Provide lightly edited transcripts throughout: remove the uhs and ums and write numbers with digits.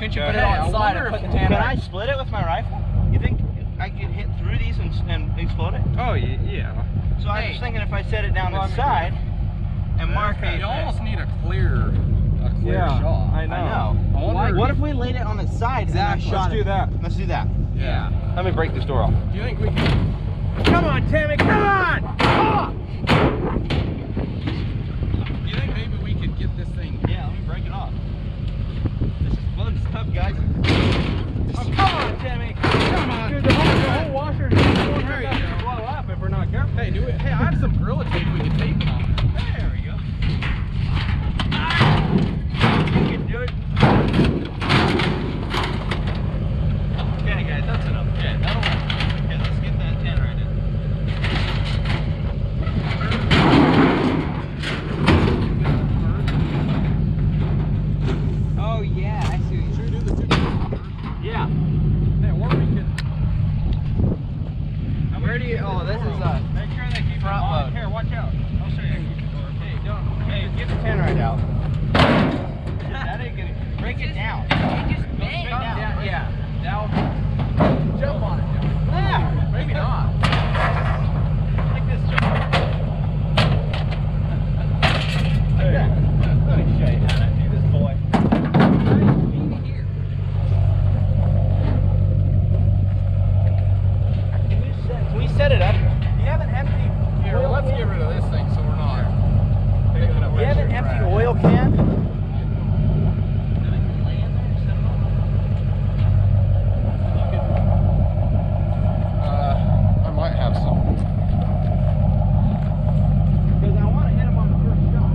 Couldn't you put it on the side and put the tannerite? Can I split it with my rifle? You think I could hit through these and explode it? Oh, yeah. So I was thinking if I set it down the side and mark it. You almost need a clear shot. I know. What if we laid it on its side and I shot it? Let's do that. Yeah. Let me break this door off. Do you think we can? Come on, Tammy, come on! Oh! Do you think maybe we could get this thing? Yeah, let me break it off. This is fun stuff, guys. Oh, come on, Tammy! Come on! Dude, the whole washer is going to blow up if we're not careful. Hey, do it. Hey, I have some Gorilla Tape we can tape it on. There we go. You can do it. Okay, guys, that's enough. Okay, that'll work. Okay, let's get that Tannerite in. Oh yeah, I see. Should we do the two? Yeah. Hey, or we could. Where do you? Oh, this is a. Make sure they keep front load. Here, watch out. I'll show you. Hey, don't. Hey, get the Tannerite out. That ain't gonna break it down. It just bang down. Yeah. Now jump on it. Yeah. Maybe not. Like this jump. Like that. Let me show you how to do this, boy. Can we set it up? Do you have an empty? Here, let's get rid of this thing so we're not picking up. Do you have an empty oil can? I might have some. Because I want to hit him on the first shot.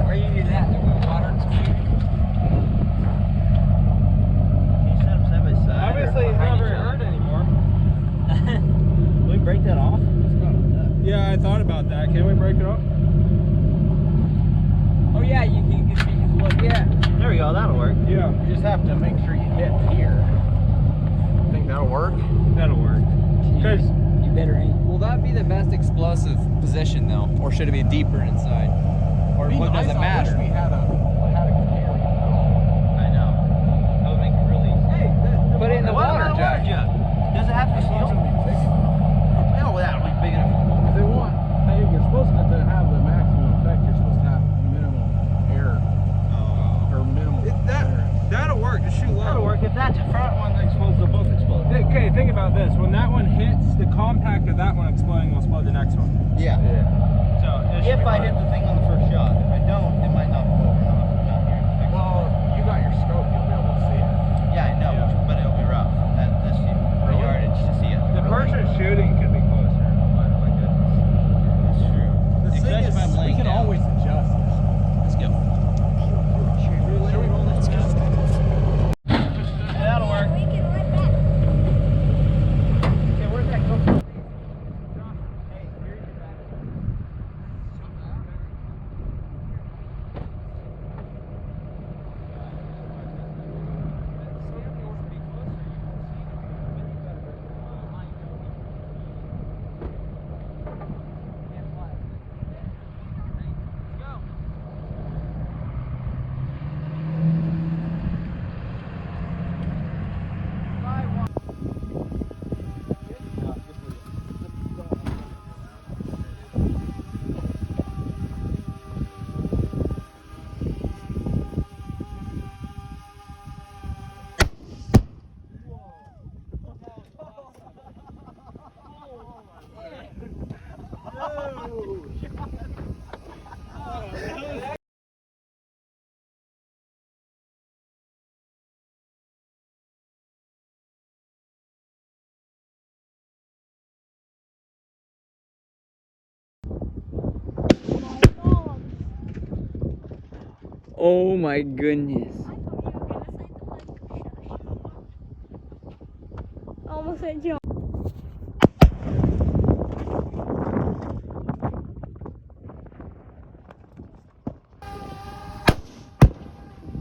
Where you do that? Water and some food. Can you set them side by side? Obviously, it's not very hard anymore. Can we break that off? Yeah, I thought about that. Can we break it off? Oh yeah, you can look. Yeah. There we go, that'll work. Yeah, You just have to make sure you hit here. Think that'll work? that'll work. Because You better aim. Will that be the best explosive position though, or should it be deeper inside? Or what does it matter? I wish we had a container. I know. That would make it really easy. Put it in the water jug. Does it have to be sealed? No, that'll be big enough. Because they want, hey, you're supposed to have the maximum effect, you're supposed to have minimum air, or minimal air. that'll work. Just shoot low. That'll work. If that front one explodes, they'll both explode. Okay, think about this. When that one hits, the compact of that one exploding will explode the next one. Yeah. So If I hit the thing on the first shot, if I don't, it might not go over enough. Not here. Well, you got your scope, you'll be able to see it. Yeah, I know, but it'll be rough. That's the yardage to see it. the person shooting could be closer. That's true. The thing Especially is, if I'm we laying can down. always adjust this. Let's go. Should we roll this down? Yeah, that'll work. Okay, where's that go from? Hey, here's your battery. Oh my goodness. Almost said jump.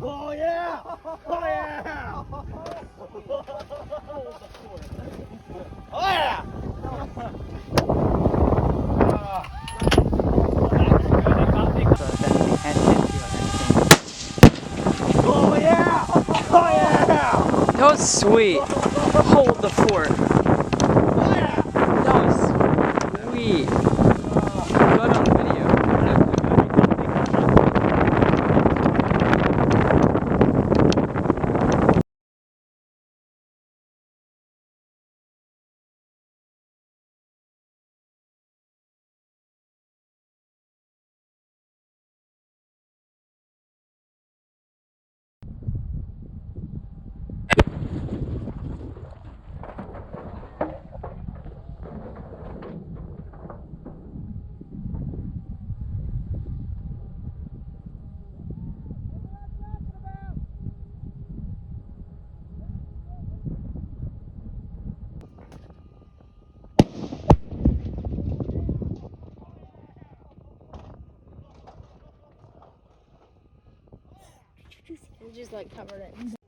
Oh yeah! Oh yeah! Oh yeah! Oh yeah! Oh yeah! That was sweet. Hold the fort. Oh yeah! That was sweet. Good on video. Just like covered it.